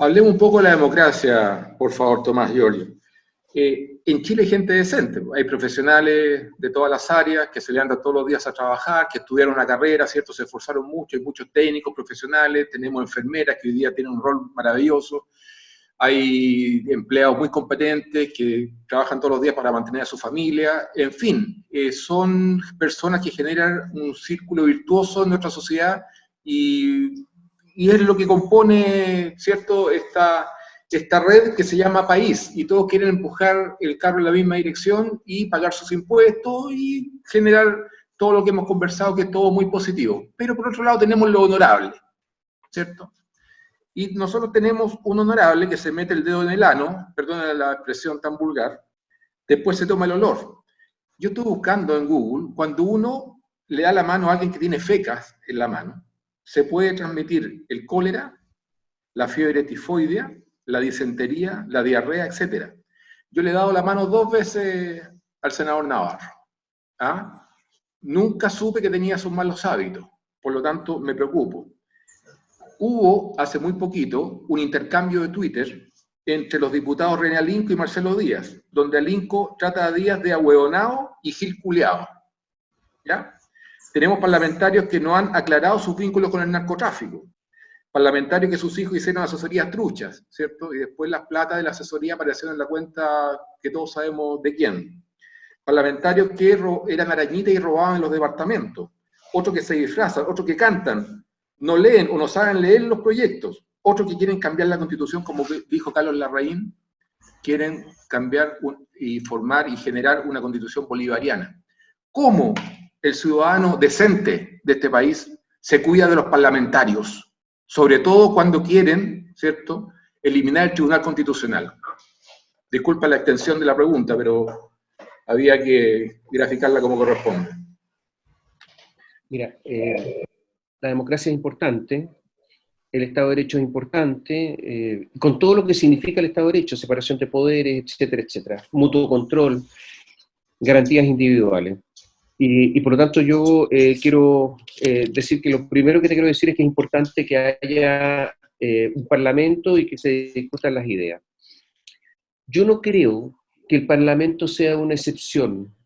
Hablemos un poco de la democracia, por favor, Tomás Giorgio. En Chile hay gente decente, hay profesionales de todas las áreas que se levantan todos los días a trabajar, que estudiaron una carrera, ¿cierto? Se esforzaron mucho, hay muchos técnicos profesionales, tenemos enfermeras que hoy día tienen un rol maravilloso, hay empleados muy competentes que trabajan todos los días para mantener a su familia, en fin, son personas que generan un círculo virtuoso en nuestra sociedad y, y es lo que compone, ¿cierto?, esta red que se llama país, y todos quieren empujar el carro en la misma dirección y pagar sus impuestos y generar todo lo que hemos conversado, que es todo muy positivo. Pero por otro lado tenemos lo honorable, ¿cierto? Y nosotros tenemos un honorable que se mete el dedo en el ano, perdona la expresión tan vulgar, después se toma el olor. Yo estoy buscando en Google, cuando uno le da la mano a alguien que tiene fecas en la mano, se puede transmitir el cólera, la fiebre tifoidea, la disentería, la diarrea, etc. Yo le he dado la mano 2 veces al senador Navarro. ¿Ah? Nunca supe que tenía esos malos hábitos, por lo tanto me preocupo. Hubo hace muy poquito un intercambio de Twitter entre los diputados René Alinco y Marcelo Díaz, donde Alinco trata a Díaz de ahueonado y gil culiao. ¿Ya? Tenemos parlamentarios que no han aclarado sus vínculos con el narcotráfico, parlamentarios que sus hijos hicieron asesorías truchas, ¿cierto? Y después las plata de la asesoría aparecieron en la cuenta que todos sabemos de quién. Parlamentarios que eran arañitas y robaban en los departamentos, otros que se disfrazan, otros que cantan, no leen o no saben leer los proyectos, otros que quieren cambiar la Constitución, como dijo Carlos Larraín, quieren cambiar y formar y generar una Constitución bolivariana. ¿Cómo el ciudadano decente de este país se cuida de los parlamentarios? Sobre todo cuando quieren, ¿cierto?, eliminar el Tribunal Constitucional. Disculpa la extensión de la pregunta, pero había que graficarla como corresponde. Mira, la democracia es importante, el Estado de Derecho es importante, con todo lo que significa el Estado de Derecho, separación de poderes, etcétera, etcétera, mutuo control, garantías individuales. Y por lo tanto yo quiero decir que lo primero que te quiero decir es que es importante que haya un parlamento y que se discutan las ideas. Yo no creo que el parlamento sea una excepción,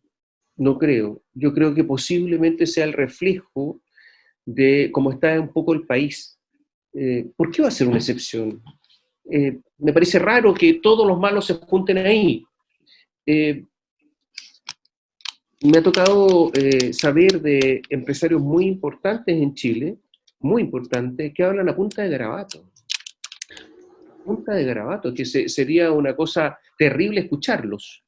no creo. Yo creo que posiblemente sea el reflejo de cómo está un poco el país. ¿Por qué va a ser una excepción? Me parece raro que todos los malos se junten ahí. Me ha tocado saber de empresarios muy importantes en Chile, muy importantes, que hablan a punta de garabato. Punta de garabato, que sería una cosa terrible escucharlos.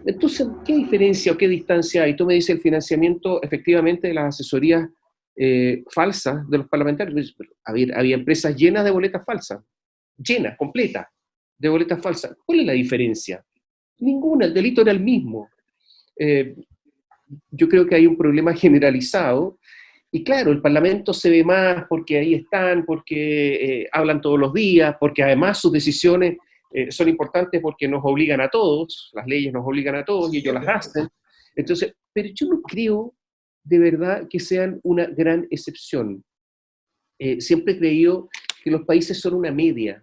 Entonces, ¿qué diferencia o qué distancia hay? Tú me dices el financiamiento efectivamente de las asesorías falsas de los parlamentarios. Había empresas llenas de boletas falsas, llenas, completas, de boletas falsas. ¿Cuál es la diferencia? Ninguna, el delito era el mismo. Yo creo que hay un problema generalizado, y claro, el Parlamento se ve más porque ahí están, porque hablan todos los días, porque además sus decisiones son importantes porque nos obligan a todos, las leyes nos obligan a todos y ellos las hacen. Entonces, pero yo no creo de verdad que sean una gran excepción. Siempre he creído que los países son una media.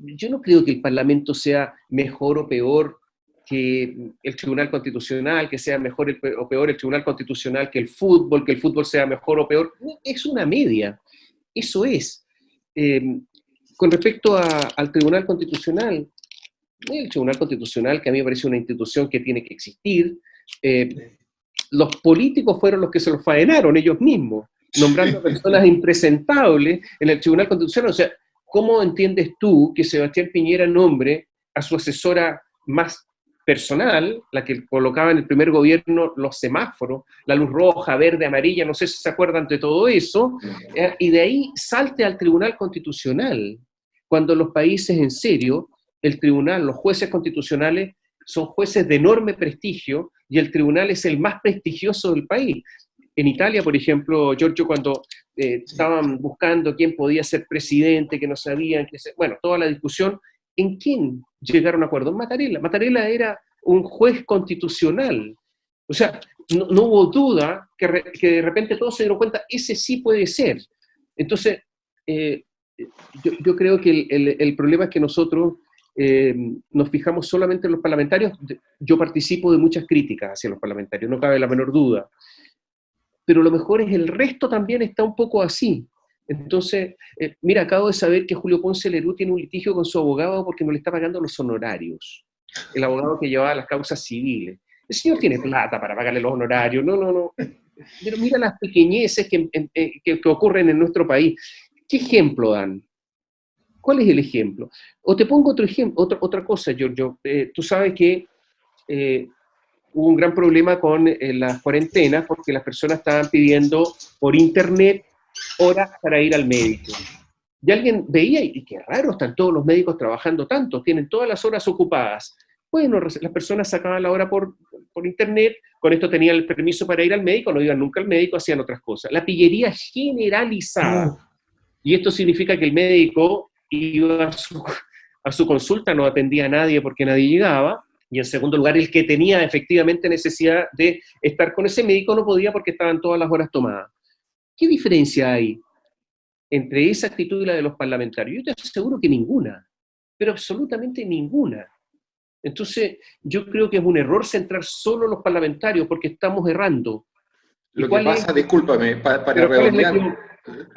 Yo no creo que el Parlamento sea mejor o peor que el Tribunal Constitucional, que sea mejor o peor el Tribunal Constitucional que el fútbol sea mejor o peor. Es una media, eso es. Con respecto al Tribunal Constitucional, el Tribunal Constitucional, que a mí me parece una institución que tiene que existir, los políticos fueron los que se los faenaron ellos mismos, nombrando personas impresentables en el Tribunal Constitucional. O sea, ¿cómo entiendes tú que Sebastián Piñera nombre a su asesora más personal, la que colocaba en el primer gobierno los semáforos, la luz roja, verde, amarilla, no sé si se acuerdan de todo eso, y de ahí salte al Tribunal Constitucional, cuando los países en serio, el tribunal, los jueces constitucionales son jueces de enorme prestigio y el tribunal es el más prestigioso del país. En Italia, por ejemplo, Giorgio, cuando estaban buscando quién podía ser presidente, que no sabían, bueno, toda la discusión, ¿en quién llegaron a acuerdo? En Mattarella. Mattarella era un juez constitucional. O sea, no hubo duda que de repente todos se dieron cuenta, ese sí puede ser. Entonces, yo creo que el problema es que nosotros nos fijamos solamente en los parlamentarios. Yo participo de muchas críticas hacia los parlamentarios, no cabe la menor duda, pero lo mejor es el resto también está un poco así. Entonces, mira, acabo de saber que Julio Ponce Lerú tiene un litigio con su abogado porque no le está pagando los honorarios, el abogado que llevaba las causas civiles. El señor tiene plata para pagarle los honorarios, no. Pero mira las pequeñeces que ocurren en nuestro país. ¿Qué ejemplo dan? ¿Cuál es el ejemplo? O te pongo otro ejemplo, otra cosa, Giorgio. Tú sabes que hubo un gran problema con las cuarentenas porque las personas estaban pidiendo por internet horas para ir al médico. Y alguien veía, y qué raro, están todos los médicos trabajando tanto, tienen todas las horas ocupadas. Bueno, las personas sacaban la hora por internet, con esto tenían el permiso para ir al médico, no iban nunca al médico, hacían otras cosas. La pillería generalizada. Y esto significa que el médico iba a su consulta, no atendía a nadie porque nadie llegaba, y en segundo lugar, el que tenía efectivamente necesidad de estar con ese médico no podía porque estaban todas las horas tomadas. ¿Qué diferencia hay entre esa actitud y la de los parlamentarios? Yo te aseguro que ninguna, pero absolutamente ninguna. Entonces, yo creo que es un error centrar solo en los parlamentarios porque estamos errando. Lo que pasa, discúlpame, para redondear,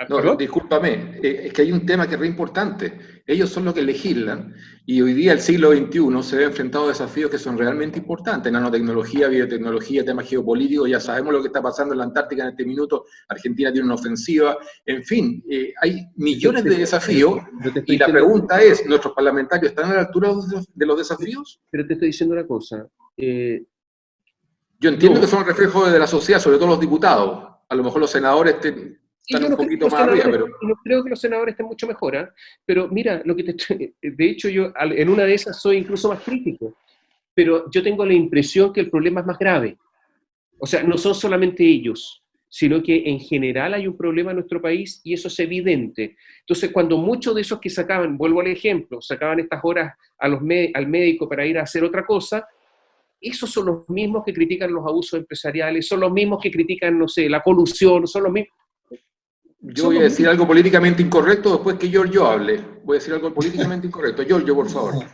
no, discúlpame, es que hay un tema que es re importante. Ellos son los que legislan y hoy día el siglo XXI se ve enfrentado a desafíos que son realmente importantes: nanotecnología, biotecnología, temas geopolíticos. Ya sabemos lo que está pasando en la Antártica en este minuto. Argentina tiene una ofensiva. En fin, hay millones de desafíos y la pregunta es, ¿nuestros parlamentarios están a la altura de los desafíos? Pero te estoy diciendo una cosa. Yo entiendo que son el reflejo de la sociedad, sobre todo los diputados. A lo mejor los senadores están un poquito más arriba, pero... No creo que los senadores estén mucho mejor, ¿eh? Pero mira, de hecho yo en una de esas soy incluso más crítico, pero yo tengo la impresión que el problema es más grave. O sea, no son solamente ellos, sino que en general hay un problema en nuestro país y eso es evidente. Entonces, cuando muchos de esos que sacaban, vuelvo al ejemplo, sacaban estas horas al médico para ir a hacer otra cosa, esos son los mismos que critican los abusos empresariales, son los mismos que critican, no sé, la colusión, son los mismos. Yo voy a decir algo políticamente incorrecto después que Giorgio hable. Voy a decir algo políticamente incorrecto. Giorgio, por favor.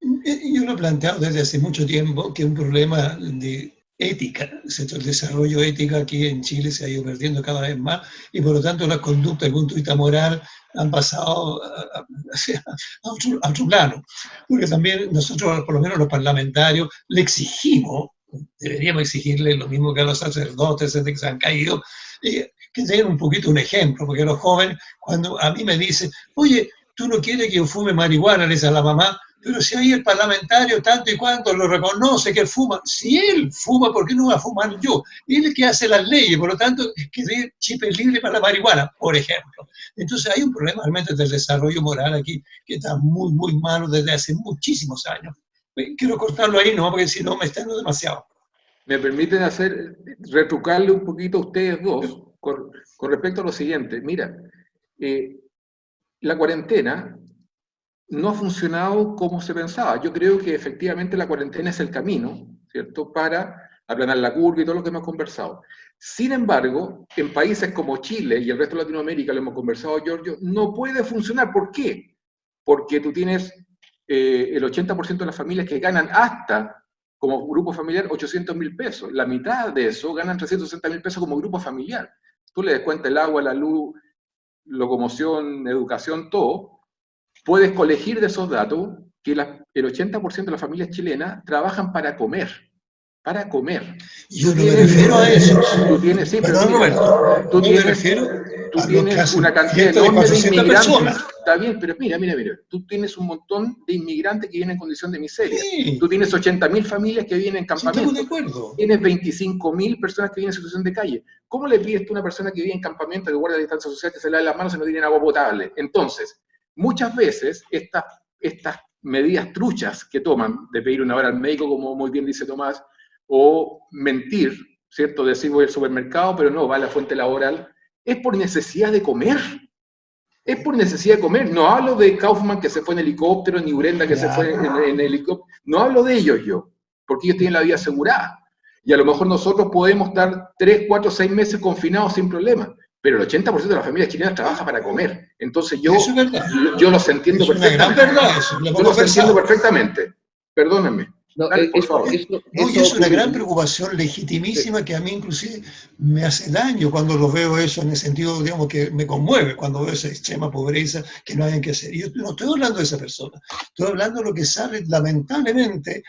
Yo lo he planteado desde hace mucho tiempo que un problema de ética, el desarrollo ético aquí en Chile se ha ido perdiendo cada vez más y por lo tanto las conductas desde el punto de vista moral han pasado a otro plano. Porque también nosotros, por lo menos los parlamentarios, le exigimos, deberíamos exigirle lo mismo que a los sacerdotes que se han caído, que den un poquito un ejemplo, porque los jóvenes, cuando a mí me dicen, oye, tú no quieres que yo fume marihuana, le dice a la mamá, pero si ahí el parlamentario tanto y cuanto lo reconoce que él fuma, si él fuma, ¿por qué no va a fumar yo? Él es el que hace las leyes, por lo tanto, que dé chipes libres para la marihuana, por ejemplo. Entonces hay un problema realmente del desarrollo moral aquí que está muy, muy malo desde hace muchísimos años. Quiero cortarlo ahí, no, porque si no me están demasiado. Me permiten retrucarle un poquito a ustedes dos con respecto a lo siguiente. Mira, la cuarentena no ha funcionado como se pensaba. Yo creo que efectivamente la cuarentena es el camino, ¿cierto?, para aplanar la curva y todo lo que hemos conversado. Sin embargo, en países como Chile y el resto de Latinoamérica, lo hemos conversado, Giorgio, no puede funcionar. ¿Por qué? Porque tú tienes el 80% de las familias que ganan hasta, como grupo familiar, 800.000 pesos. La mitad de eso ganan 360.000 pesos como grupo familiar. Tú le descuentas el agua, la luz, locomoción, educación, todo. Puedes colegir de esos datos que el 80% de las familias chilenas trabajan para comer. Para comer. Yo no me refiero a eso. Tú tienes, sí, Perdón, Roberto. Tú tienes una cantidad enorme de inmigrantes. Está bien, pero mira. Tú tienes un montón de inmigrantes que viven en condición de miseria. Sí. Tú tienes 80.000 familias que viven en campamentos. Sí, estamos de acuerdo. Tienes 25.000 personas que viven en situación de calle. ¿Cómo le pides tú a una persona que vive en campamento, que guarda distancia social, que se lave las manos y no tiene agua potable? Entonces, muchas veces estas medidas truchas que toman de pedir una hora al médico, como muy bien dice Tomás, o mentir, ¿cierto? Decir voy al supermercado, pero no, va a la fuente laboral, es por necesidad de comer. Es por necesidad de comer. No hablo de Kaufman que se fue en helicóptero, ni Urenda que se fue en helicóptero. No hablo de ellos yo, porque ellos tienen la vida asegurada. Y a lo mejor nosotros podemos estar 3, 4, 6 meses confinados sin problema. pero el 80% de las familias chilenas trabaja para comer. Entonces Eso es verdad. yo los entiendo Es una gran perfectamente. verdad eso. Lo Yo hemos los entiendo conversado. perfectamente. Perdónenme. No, Dale, por favor. No, y es una gran preocupación legitimísima que a mí inclusive me hace daño cuando lo veo eso, en el sentido, digamos, que me conmueve cuando veo esa extrema pobreza que no hay que hacer. Y yo no estoy hablando de esa persona, estoy hablando de lo que sale lamentablemente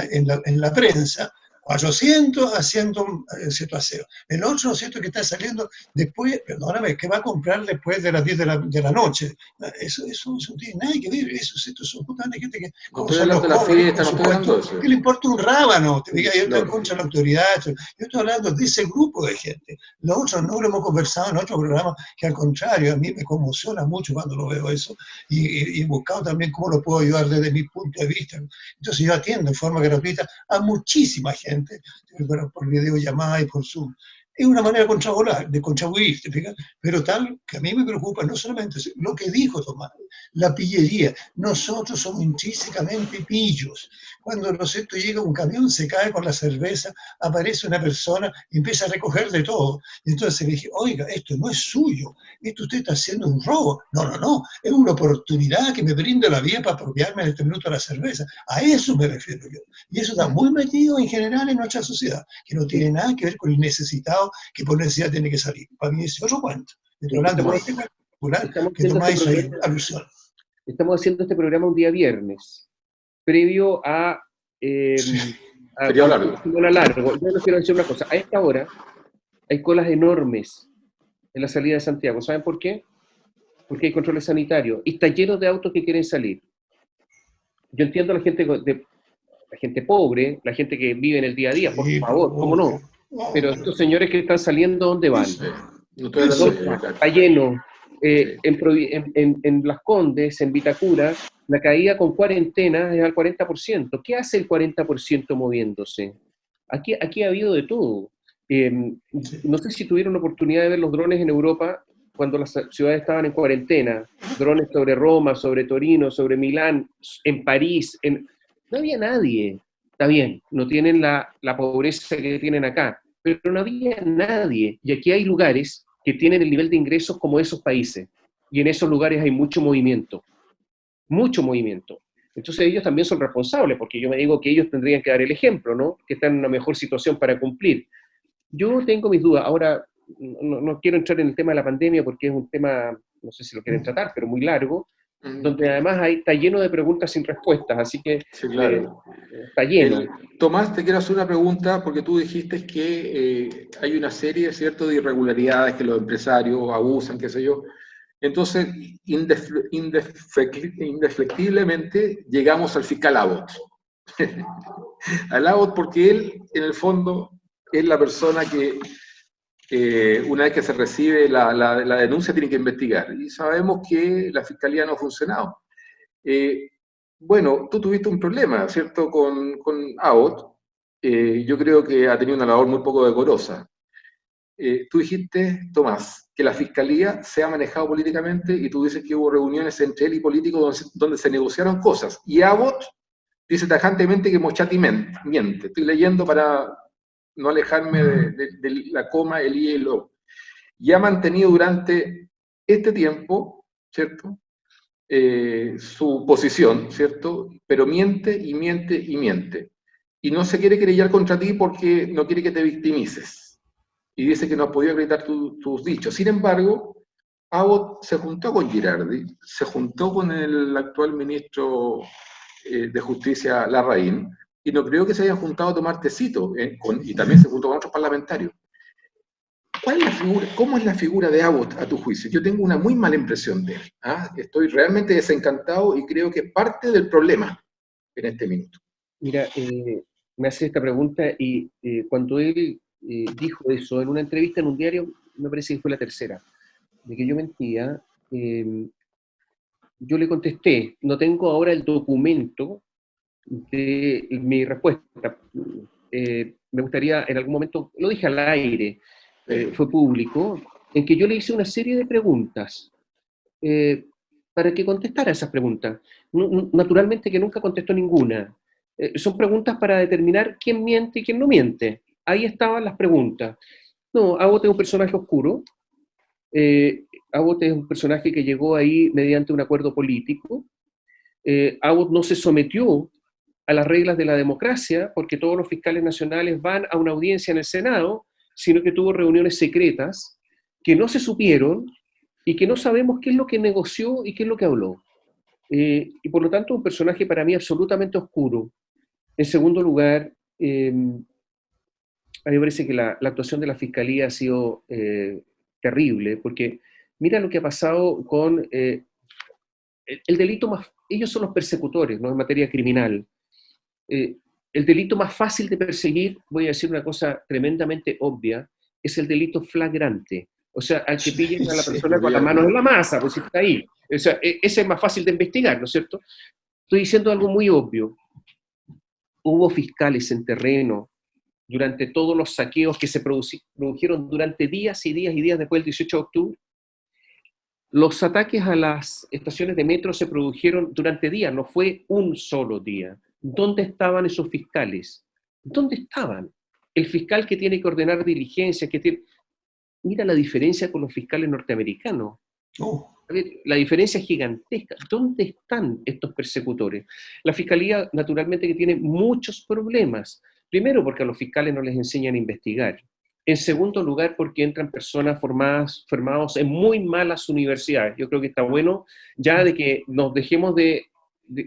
en la prensa, 400 haciendo cierto aseo. El otro, ¿cierto?, que está saliendo después, perdóname, que va a comprar después de las 10 de la noche. Eso no tiene nada que ver, eso son justamente gente que, No como estoy son los hablando de la jóvenes, fiesta, por no estoy hablando de supuesto, eso. ¿qué le importa un rábano? Te diga, yo estoy en Claro. contra de la autoridad. Yo estoy hablando de ese grupo de gente. Los otros no lo hemos conversado en otro programa, que al contrario, a mí me conmociona mucho cuando lo veo eso, y he buscado también cómo lo puedo ayudar desde mi punto de vista. Entonces yo atiendo en forma gratuita a muchísima gente, por videollamada y por Zoom. Es una manera de contribuir, ¿te fijas? Pero tal que a mí me preocupa no solamente lo que dijo Tomás, la pillería. Nosotros somos intrínsecamente pillos. Cuando, ¿no es cierto?, llega un camión, se cae con la cerveza, aparece una persona y empieza a recoger de todo. Y entonces le dije, oiga, esto no es suyo, esto usted está haciendo un robo. No, es una oportunidad que me brinda la vía para apropiarme en este minuto de la cerveza. A eso me refiero yo. Y eso está muy metido en general en nuestra sociedad, que no tiene nada que ver con el necesitado, que por necesidad tiene que salir. Para mí es otro cuento. Estoy hablando de este cuento popular que Tomás hizo alusión. Estamos haciendo este programa un día viernes, previo a Feriado largo. un semana largo. Yo les quiero decir una cosa. A esta hora hay colas enormes en la salida de Santiago. ¿Saben por qué? Porque hay controles sanitarios y está lleno de autos que quieren salir. Yo entiendo a la gente pobre, la gente que vive en el día a día, por favor, ¿cómo no? Pero estos señores que están saliendo, ¿dónde van? No estoy hablando de Está lleno. En Las Condes, en Vitacura, la caída con cuarentena es al 40%. ¿Qué hace el 40% moviéndose? Aquí ha habido de todo. No sé si tuvieron la oportunidad de ver los drones en Europa cuando las ciudades estaban en cuarentena. Drones sobre Roma, sobre Torino, sobre Milán, en París. No había nadie. Está bien, no tienen la pobreza que tienen acá, pero no había nadie. Y aquí hay lugares que tienen el nivel de ingresos como esos países. Y en esos lugares hay mucho movimiento. Mucho movimiento. Entonces ellos también son responsables, porque yo me digo que ellos tendrían que dar el ejemplo, ¿no? Que están en una mejor situación para cumplir. Yo tengo mis dudas. Ahora, no quiero entrar en el tema de la pandemia porque es un tema, no sé si lo quieren tratar, pero muy largo, donde además está lleno de preguntas sin respuestas, así que sí, claro. Está lleno. Tomás, te quiero hacer una pregunta porque tú dijiste que hay una serie, ¿cierto?, de irregularidades que los empresarios abusan, qué sé yo. Entonces, indefectiblemente llegamos al fiscal Abbott. Al Abbott porque él, en el fondo, es la persona que una vez que se recibe la denuncia tiene que investigar. Y sabemos que la fiscalía no ha funcionado. Bueno, tú tuviste un problema, ¿cierto?, con Abbott. Yo creo que ha tenido una labor muy poco decorosa. Tú dijiste, Tomás, que la fiscalía se ha manejado políticamente y tú dices que hubo reuniones entre él y políticos donde se negociaron cosas. Y Abbott dice tajantemente que Moschati miente. Estoy leyendo para no alejarme de la coma, el I y el O. Y ha mantenido durante este tiempo, ¿cierto?, su posición, ¿cierto? Pero miente y miente y miente. Y no se quiere querellar contra ti porque no quiere que te victimices. Y dice que no has podido acreditar tus dichos. Sin embargo, Abbott se juntó con Girardi, se juntó con el actual ministro de Justicia, Larraín, y no creo que se hayan juntado a tomar tecito, y también se juntó con otros parlamentarios. ¿Cómo es la figura de Abbott a tu juicio? Yo tengo una muy mala impresión de él. Estoy realmente desencantado y creo que es parte del problema en este minuto. Mira, me hace esta pregunta y cuando él dijo eso en una entrevista en un diario, me parece que fue la tercera, de que yo mentía, yo le contesté, no tengo ahora el documento de mi respuesta. Me gustaría en algún momento, lo dije al aire, fue público, en que yo le hice una serie de preguntas para que contestara esas preguntas. Naturalmente que nunca contestó ninguna. Son preguntas para determinar quién miente y quién no miente. Ahí estaban las preguntas. No, Abbott es un personaje oscuro, Abbott es un personaje que llegó ahí mediante un acuerdo político. Abbott no se sometió a las reglas de la democracia, porque todos los fiscales nacionales van a una audiencia en el Senado, sino que tuvo reuniones secretas que no se supieron y que no sabemos qué es lo que negoció y qué es lo que habló. Y por lo tanto, un personaje para mí absolutamente oscuro. En segundo lugar, a mí me parece que la actuación de la Fiscalía ha sido terrible, porque mira lo que ha pasado con el delito más... Ellos son los persecutores, ¿no?, en materia criminal. El delito más fácil de perseguir, voy a decir una cosa tremendamente obvia, es el delito flagrante. O sea, al que pillen a la persona con las manos en la masa, pues si está ahí. O sea, ese es más fácil de investigar, ¿no es cierto? Estoy diciendo algo muy obvio. Hubo fiscales en terreno durante todos los saqueos que se produjeron durante días y días y días después del 18 de octubre. Los ataques a las estaciones de metro se produjeron durante días, no fue un solo día. ¿Dónde estaban esos fiscales? ¿Dónde estaban? El fiscal que tiene que ordenar diligencias, que tiene... Mira la diferencia con los fiscales norteamericanos. A ver, la diferencia es gigantesca. ¿Dónde están estos persecutores? La Fiscalía, naturalmente, que tiene muchos problemas. Primero, porque a los fiscales no les enseñan a investigar. En segundo lugar, porque entran personas formados en muy malas universidades. Yo creo que está bueno ya de que nos dejemos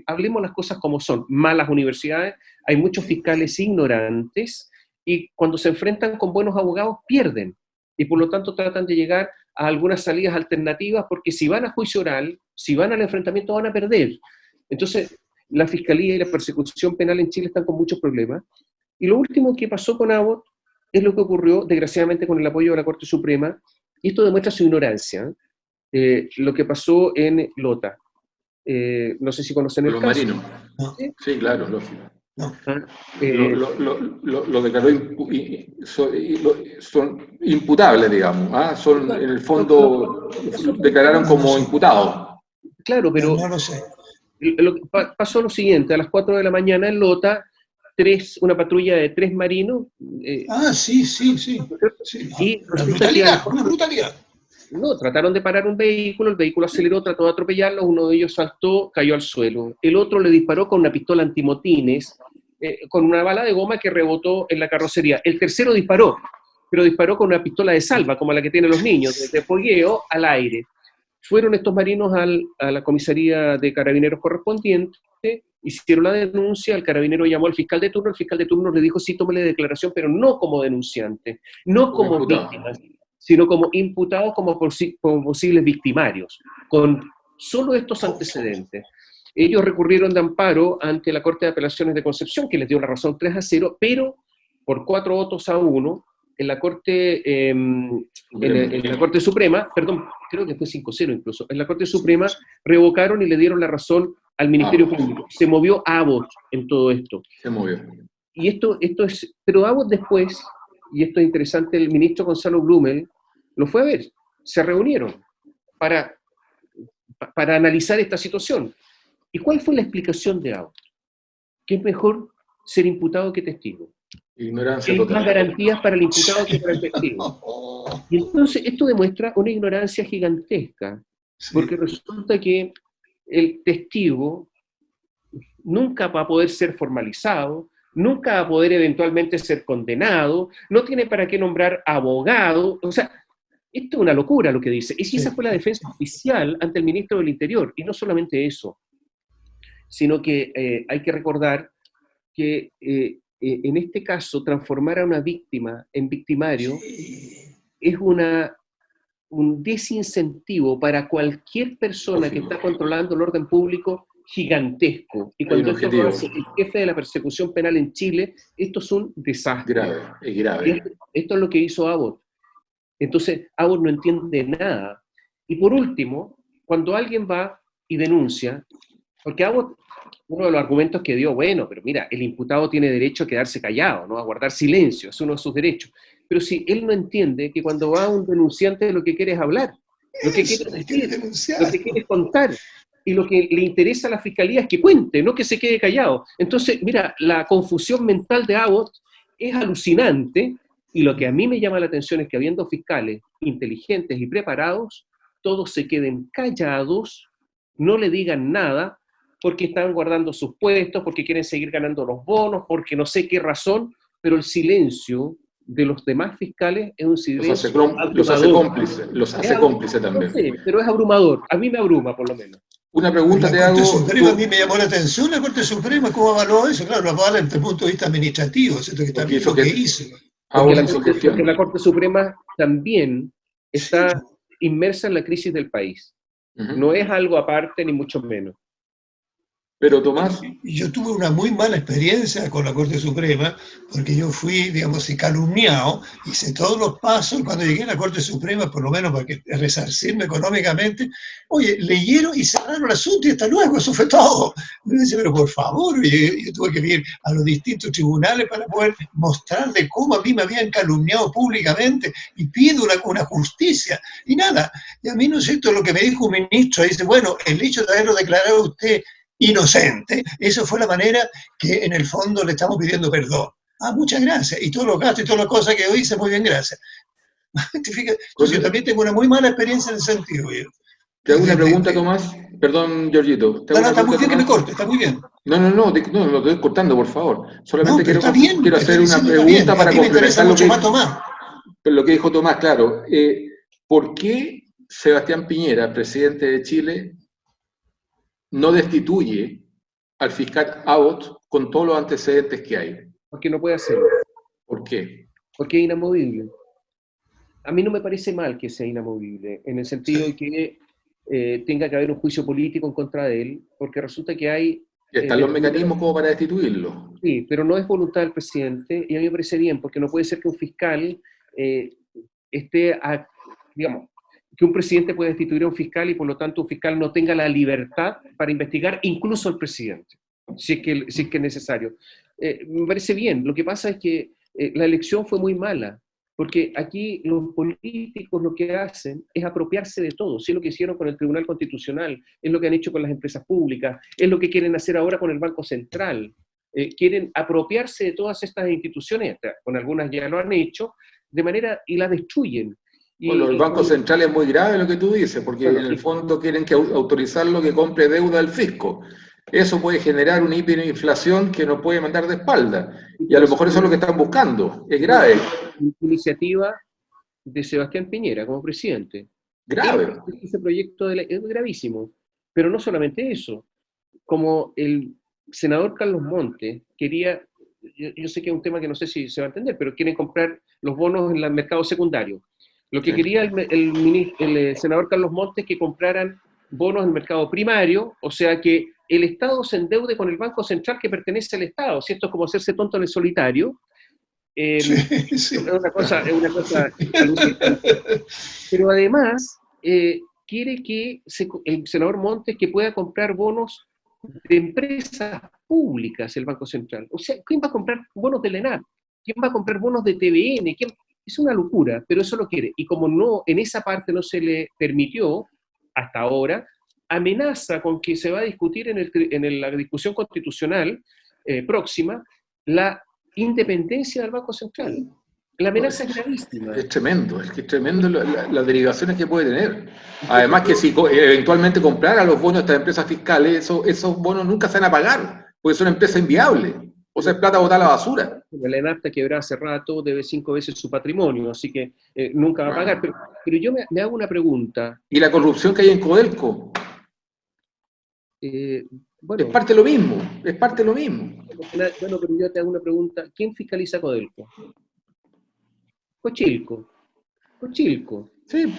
hablemos las cosas como son. Malas universidades, hay muchos fiscales ignorantes y cuando se enfrentan con buenos abogados pierden. Y por lo tanto tratan de llegar a algunas salidas alternativas porque si van a juicio oral, si van al enfrentamiento van a perder. Entonces, la Fiscalía y la persecución penal en Chile están con muchos problemas. Y lo último que pasó con Abbott es lo que ocurrió, desgraciadamente, con el apoyo de la Corte Suprema, y esto demuestra su ignorancia, lo que pasó en Lota. No sé si conocen el Los caso. marinos. ¿Sí? Sí, claro, lógico. No. Lo declaró son imputables, digamos. Son, en el fondo, declararon como imputados. Claro, pero No lo sé. Pasó lo siguiente: a las 4 de la mañana en Lota, una patrulla de 3 marinos. Sí. Y Una brutalidad, una brutalidad. No, trataron de parar un vehículo, el vehículo aceleró, trató de atropellarlo, uno de ellos saltó, cayó al suelo. El otro le disparó con una pistola antimotines, con una bala de goma que rebotó en la carrocería. El tercero disparó, pero disparó con una pistola de salva, como la que tienen los niños, de fogueo al aire. Fueron estos marinos a la comisaría de carabineros correspondiente, hicieron la denuncia, el carabinero llamó al fiscal de turno, el fiscal de turno le dijo, sí, tómele declaración, pero no como denunciante, no como víctima, sino como imputados, como posibles victimarios, con solo estos antecedentes. Ellos recurrieron de amparo ante la Corte de Apelaciones de Concepción, que les dio la razón 3-0, pero por 4 votos a 1, en la Corte, en la Corte Suprema, perdón, creo que fue 5-0 incluso, en la Corte Suprema revocaron y le dieron la razón al Ministerio Público. Se movió Abbott en todo esto. Se movió. Y esto es, pero Abbott después, y esto es interesante, el ministro Gonzalo Blumel lo fue a ver, se reunieron para analizar esta situación. ¿Y cuál fue la explicación de Abbott? Que es mejor ser imputado que testigo. Ignorancia Hay total. más garantías para el imputado que para el testigo. Y entonces esto demuestra una ignorancia gigantesca, porque resulta que el testigo nunca va a poder ser formalizado, nunca va a poder eventualmente ser condenado, no tiene para qué nombrar abogado, o sea, esto es una locura lo que dice. Y esa fue la defensa oficial ante el ministro del Interior, y no solamente eso, sino que hay que recordar que en este caso transformar a una víctima en victimario es un desincentivo para cualquier persona que está controlando el orden público gigantesco. Y cuando esto lo hace el jefe de la persecución penal en Chile, esto es un desastre. Grave, es grave. Esto es lo que hizo Abbott. Entonces, Abbott no entiende nada. Y por último, cuando alguien va y denuncia, porque Abbott, uno de los argumentos que dio, bueno, pero mira, el imputado tiene derecho a quedarse callado, ¿no?, a guardar silencio, es uno de sus derechos. Pero si él no entiende que cuando va un denunciante lo que quiere es hablar, lo que quiere decir, lo que quiere contar, y lo que le interesa a la Fiscalía es que cuente, no que se quede callado. Entonces, mira, la confusión mental de Abbott es alucinante, Y lo que a mí me llama la atención es que habiendo fiscales inteligentes y preparados, todos se queden callados, no le digan nada, porque están guardando sus puestos, porque quieren seguir ganando los bonos, porque no sé qué razón, pero el silencio de los demás fiscales es un silencio Los hace abrumador. cómplices, los hace cómplices No también. sé, pero es abrumador. A mí me abruma, por lo menos. Una pregunta La te Corte hago. Suprema a mí me llamó la atención, la Corte Suprema, ¿cómo evaluó eso? Claro, lo evaluó desde el punto de vista administrativo, ¿cierto? Que está Porque bien hizo lo que que hizo. Porque ahora la, hizo porque la gestión. Corte Suprema también Sí, está inmersa en la crisis del país. No Ujú. es algo aparte, ni mucho menos. Pero Tomás, y yo tuve una muy mala experiencia con la Corte Suprema, porque yo fui, digamos, calumniado, hice todos los pasos, cuando llegué a la Corte Suprema, por lo menos para que resarcirme económicamente, oye, leyeron y cerraron el asunto y hasta luego, eso fue todo. Y me dice, pero por favor, yo tuve que ir a los distintos tribunales para poder mostrarle cómo a mí me habían calumniado públicamente y pido una justicia. Y nada, y a mí no es cierto lo que me dijo un ministro, dice, bueno, el hecho de haberlo declarado a usted inocente, eso fue la manera que en el fondo le estamos pidiendo perdón. Ah, muchas gracias. Y todos los gastos y todas las cosas que yo hice, muy bien, gracias. Entonces yo también tengo una muy mala experiencia en el sentido. te hago una pregunta, Tomás. Perdón, Giorgito. Te hago No, no, una está muy pregunta, bien que me Tomás. corte, está muy bien. No, lo estoy cortando, por favor. No, Solamente pero está bien, lo quiero que estoy hacer una diciendo está bien. pregunta A para mí me interesa complementar mucho más Tomás. lo que dijo Tomás, claro. ¿Por qué Sebastián Piñera, presidente de Chile, no destituye al fiscal Abbott con todos los antecedentes que hay? Porque no puede hacerlo. ¿Por qué? Porque es inamovible. A mí no me parece mal que sea inamovible, en el sentido de Sí. que tenga que haber un juicio político en contra de él, porque resulta que hay... Y están los mecanismos como para destituirlo. Sí, pero no es voluntad del presidente, y a mí me parece bien, porque no puede ser que un fiscal eh, digamos, que un presidente pueda destituir a un fiscal y por lo tanto un fiscal no tenga la libertad para investigar incluso al presidente, si es que es necesario. Me parece bien, lo que pasa es que la elección fue muy mala, porque aquí los políticos lo que hacen es apropiarse de todo, si es lo que hicieron con el Tribunal Constitucional, es lo que han hecho con las empresas públicas, es lo que quieren hacer ahora con el Banco Central. Quieren apropiarse de todas estas instituciones, con algunas ya lo han hecho, de manera, y la destruyen. Bueno, el Banco Central es muy grave lo que tú dices, porque bueno, en el fondo quieren que autorizarlo que compre deuda del fisco. Eso puede generar una hiperinflación que nos puede mandar de espalda. Y a lo mejor eso es lo que están buscando. Es grave. Iniciativa de Sebastián Piñera como presidente. Grave. Ese proyecto de ley es gravísimo. Pero no solamente eso. Como el senador Carlos Montes quería, yo sé que es un tema que no sé si se va a entender, pero quieren comprar los bonos en el mercado secundario. Lo que quería el senador Carlos Montes que compraran bonos en el mercado primario, o sea que el Estado se endeude con el Banco Central que pertenece al Estado. Si esto es como hacerse tonto en el solitario, Sí, es sí. una cosa alucinante. Pero además, quiere que el senador Montes que pueda comprar bonos de empresas públicas el Banco Central. O sea, ¿quién va a comprar bonos de ENAP? ¿Quién va a comprar bonos de TVN? Es una locura, pero eso lo quiere. Y como no, en esa parte no se le permitió hasta ahora, amenaza con que se va a discutir en la discusión constitucional próxima la independencia del Banco Central. La amenaza es gravísima. Es que es tremendo las derivaciones que puede tener. Además que si eventualmente comprara los bonos de estas empresas fiscales, esos bonos nunca se van a pagar, porque son empresas inviables. O sea, es plata botada a la basura. La ENAP está quebrada hace rato, debe 5 veces su patrimonio, así que nunca va a pagar. Pero yo me hago una pregunta. Y la corrupción que hay en Codelco. Bueno, es parte de lo mismo, es parte de lo mismo. Bueno, pero yo te hago una pregunta. ¿Quién fiscaliza Codelco? Cochilco. Cochilco. Sí.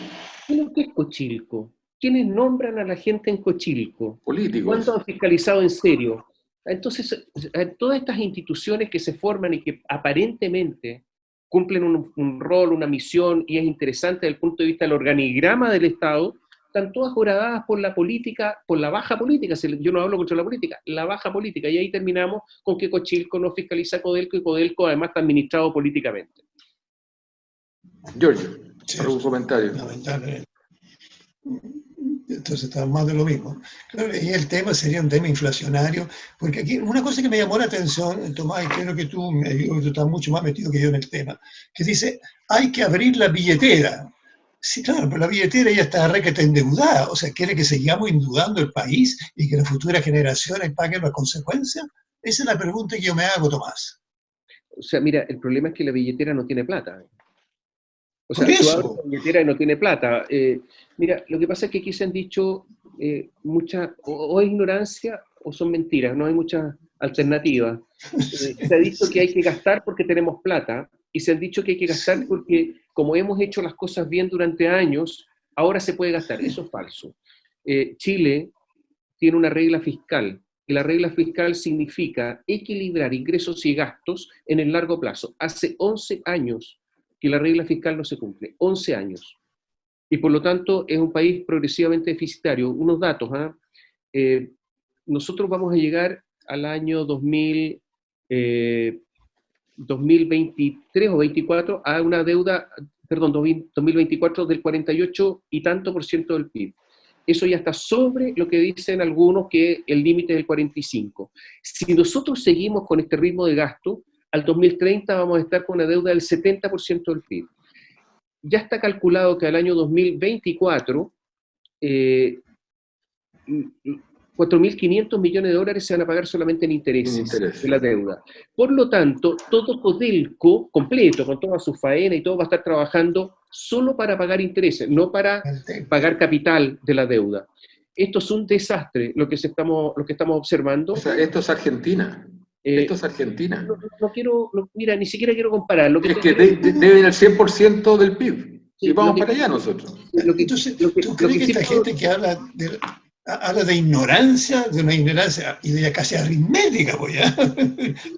¿Qué es Cochilco? ¿Quiénes nombran a la gente en Cochilco? Políticos. ¿Cuánto han fiscalizado en serio? Entonces, todas estas instituciones que se forman y que aparentemente cumplen un rol, una misión, y es interesante desde el punto de vista del organigrama del Estado, están todas horadadas por la política, por la baja política. Yo no hablo contra la política, la baja política. Y ahí terminamos con que Cochilco no fiscaliza a Codelco y Codelco además está administrado políticamente. Giorgio, ¿algún comentario? Lamentable. entonces está más de lo mismo. Claro, y el tema sería un tema inflacionario, porque aquí una cosa que me llamó la atención, Tomás, y creo que tú estás mucho más metido que yo en el tema, que dice, hay que abrir la billetera. Sí, claro, pero la billetera ya está requete endeudada, o sea, ¿quiere que sigamos endeudando el país y que las futuras generaciones paguen las consecuencias? Esa es la pregunta que yo me hago, Tomás. O sea, mira, el problema es que la billetera no tiene plata. O Por sea, tú abres eso, la billetera y no tiene plata. Mira, lo que pasa es que aquí se han dicho muchas, o es ignorancia o son mentiras, no hay muchas alternativas. Se ha dicho que sí, hay que gastar porque tenemos plata, y se han dicho que hay que gastar sí, porque como hemos hecho las cosas bien durante años, ahora se puede gastar. Eso es falso. Chile tiene una regla fiscal, y la regla fiscal significa equilibrar ingresos y gastos en el largo plazo. Hace 11 años que la regla fiscal no se cumple, 11 años. Y por lo tanto es un país progresivamente deficitario. Unos datos, ¿ah? Nosotros vamos a llegar al año 2023 o 24 a una deuda, perdón, 2024 del 48 y tanto por ciento del PIB. Eso ya está sobre lo que dicen algunos que el límite es del 45. Si nosotros seguimos con este ritmo de gasto, al 2030 vamos a estar con una deuda del 70% del PIB. Ya está calculado que al año 2024 4.500 millones de dólares se van a pagar solamente en Sin intereses interés. de la deuda. Por lo tanto, todo Codelco completo, con toda su faena y todo, va a estar trabajando solo para pagar intereses, no para pagar capital de la deuda. Esto es un desastre lo que estamos observando. O sea, esto es Argentina. Esto es Argentina. No quiero, mira, ni siquiera quiero comparar. Lo que Es que quiero, deben el 100% del PIB. Y sí, vamos para allá nosotros. entonces, ¿tú crees que esta gente que habla de ignorancia, de una ignorancia y casi aritmética, pues ya,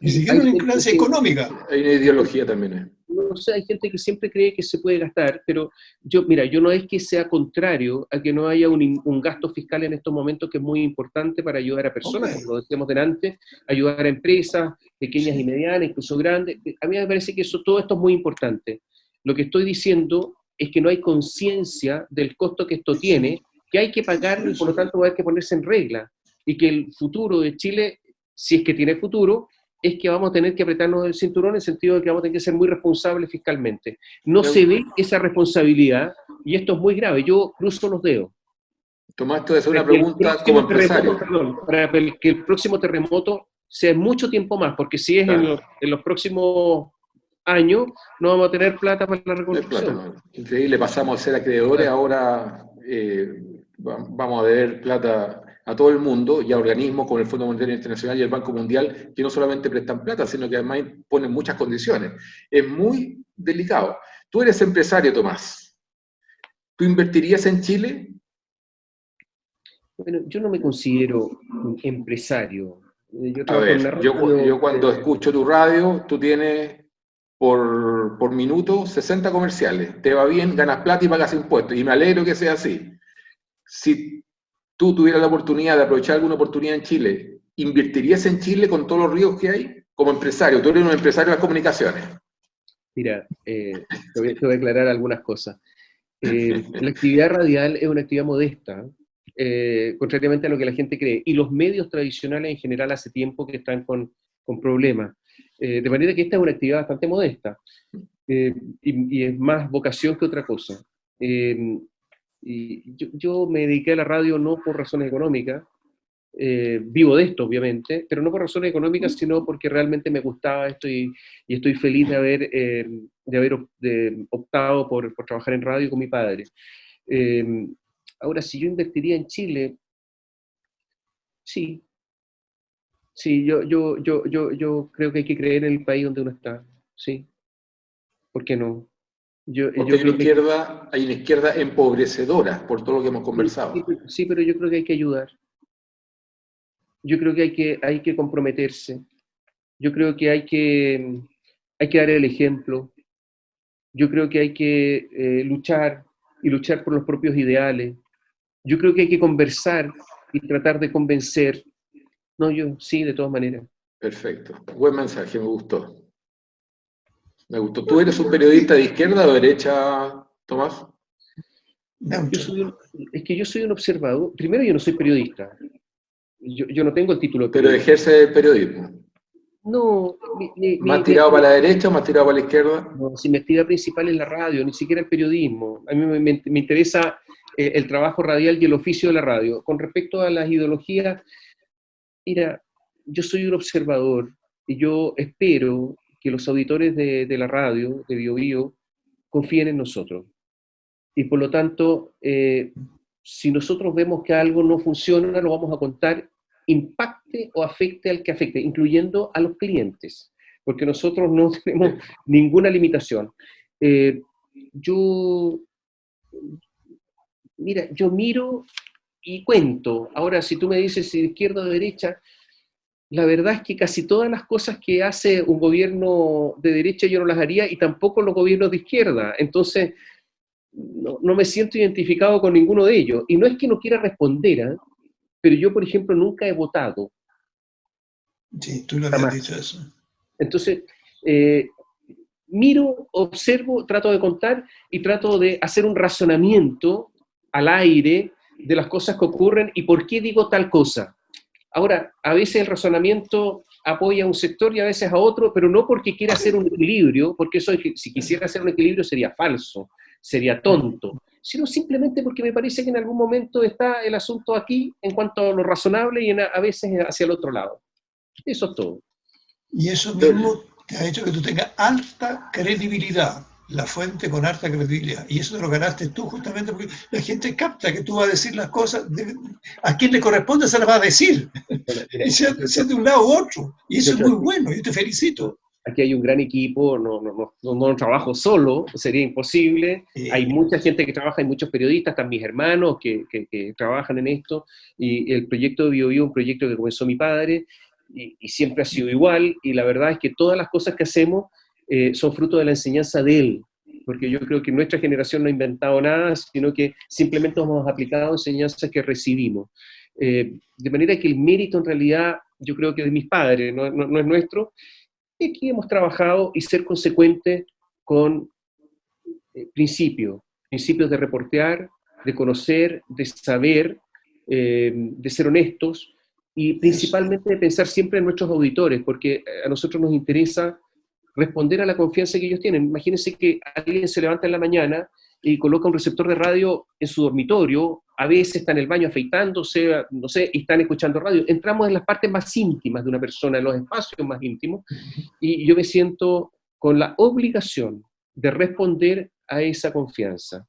ni siquiera una ignorancia económica? Hay una ideología también. No sé, hay gente que siempre cree que se puede gastar, pero mira, yo no es que sea contrario a que no haya un gasto fiscal en estos momentos que es muy importante para ayudar a personas, Okay. como lo decíamos delante, ayudar a empresas pequeñas Sí. y medianas, incluso grandes. A mí me parece que todo esto es muy importante. Lo que estoy diciendo es que no hay conciencia del costo que esto tiene, que hay que pagar y por lo tanto va a haber que ponerse en regla. Y que el futuro de Chile, si es que tiene futuro, es que vamos a tener que apretarnos el cinturón en el sentido de que vamos a tener que ser muy responsables fiscalmente. No se ve esa responsabilidad y esto es muy grave. Yo cruzo los dedos. Tomás, te voy a hacer una Para que el pregunta como próximo terremoto, empresario. perdón, para que el próximo terremoto sea mucho tiempo más, porque si es Claro, en los próximos años, no vamos a tener plata para la no hay plata, reconstrucción. ¿no? Increíble, pasamos a ser acreedores, ahora vamos a deber plata a todo el mundo y a organismos como el Fondo Monetario Internacional y el Banco Mundial, que no solamente prestan plata, sino que además ponen muchas condiciones. Es muy delicado. Tú eres empresario, Tomás. ¿Tú invertirías en Chile? Bueno, yo no me considero un empresario. Yo A trabajo en una ver, yo radio. cuando escucho tu radio, tú tienes por minuto 60 comerciales. Te va bien, ganas plata y pagas impuestos. Y me alegro que sea así. Si tú tuvieras la oportunidad de aprovechar alguna oportunidad en Chile, ¿invertirías en Chile con todos los ríos que hay? Como empresario, tú eres un empresario de las comunicaciones. Mira, te voy a aclarar algunas cosas. La actividad radial es una actividad modesta, contrariamente a lo que la gente cree, y los medios tradicionales en general hace tiempo que están con problemas. De manera que esta es una actividad bastante modesta, y es más vocación que otra cosa. Y yo me dediqué a la radio no por razones económicas, vivo de esto, obviamente, pero no por razones económicas, sino porque realmente me gustaba esto y estoy feliz de haber optado por trabajar en radio con mi padre. Eh, Ahora, si yo invertiría en Chile, sí, sí, yo creo que hay que creer en el país donde uno está, sí, ¿por qué no? Porque Yo creo que hay una izquierda empobrecedora por todo lo que hemos conversado. sí, pero yo creo que hay que ayudar. Yo creo que hay que comprometerse. Yo creo que hay que dar el ejemplo. Yo creo que hay que luchar y luchar por los propios ideales. Yo creo que hay que conversar y tratar de convencer. No, yo sí, de todas maneras. Perfecto. Buen mensaje, me gustó. Me gustó. ¿Tú eres un periodista de izquierda o derecha, Tomás? Neutro. Es que yo soy un observador. Primero, yo no soy periodista. Yo no tengo el título de Pero periodista. ejerce el periodismo. No, ¿Más tirado para la derecha o más tirado para la izquierda? no, si mi actividad principal es la radio, ni siquiera el periodismo. A mí me interesa el trabajo radial y el oficio de la radio. Con respecto a las ideologías, mira, yo soy un observador y yo espero que los auditores de la radio, de BioBio, confíen en nosotros. Y por lo tanto, si nosotros vemos que algo no funciona, lo vamos a contar, impacte o afecte al que afecte, incluyendo a los clientes, porque nosotros no tenemos ninguna limitación. Yo, mira, yo miro y cuento. Ahora, si tú me dices si de izquierda o de derecha, la verdad es que casi todas las cosas que hace un gobierno de derecha yo no las haría y tampoco los gobiernos de izquierda. Entonces, no me siento identificado con ninguno de ellos. Y no es que no quiera responder, ¿eh? Pero yo, por ejemplo, nunca he votado. Sí, tú lo habías Jamás. dicho eso. Entonces, miro, observo, trato de contar y trato de hacer un razonamiento al aire de las cosas que ocurren y por qué digo tal cosa. Ahora, a veces el razonamiento apoya a un sector y a veces a otro, pero no porque quiera hacer un equilibrio, porque eso, si quisiera hacer un equilibrio sería falso, sería tonto, sino simplemente porque me parece que en algún momento está el asunto aquí en cuanto a lo razonable y a veces hacia el otro lado. Eso es todo. Y eso mismo te ha hecho que tú tengas alta credibilidad, la fuente con alta credibilidad. Y eso te lo ganaste tú justamente porque la gente capta que tú vas a decir las cosas, a quien le corresponde se las va a decir, sea de un lado u otro. Y eso es muy bueno, yo te felicito. Aquí hay un gran equipo, no trabajo solo, sería imposible. Hay mucha gente que trabaja, hay muchos periodistas, están mis hermanos que trabajan en esto, y el proyecto de BioBio es un proyecto que comenzó mi padre, y siempre ha sido igual, y la verdad es que todas las cosas que hacemos son fruto de la enseñanza de él, porque yo creo que nuestra generación no ha inventado nada, sino que simplemente hemos aplicado enseñanzas que recibimos. De manera que el mérito en realidad, yo creo que es de mis padres, no es nuestro. Y aquí hemos trabajado y ser consecuentes con principios de reportear, de conocer, de saber, de ser honestos y principalmente de pensar siempre en nuestros auditores, porque a nosotros nos interesa responder a la confianza que ellos tienen. Imagínense que alguien se levanta en la mañana y coloca un receptor de radio en su dormitorio, a veces está en el baño afeitándose, no sé, y están escuchando radio. Entramos en las partes más íntimas de una persona, en los espacios más íntimos, y yo me siento con la obligación de responder a esa confianza.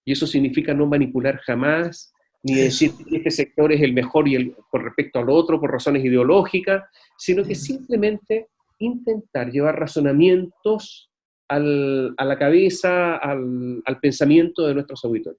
Y eso significa no manipular jamás, ni decir que este sector es el mejor con respecto al otro por razones ideológicas, sino que simplemente intentar llevar razonamientos a la cabeza, al pensamiento de nuestros auditores.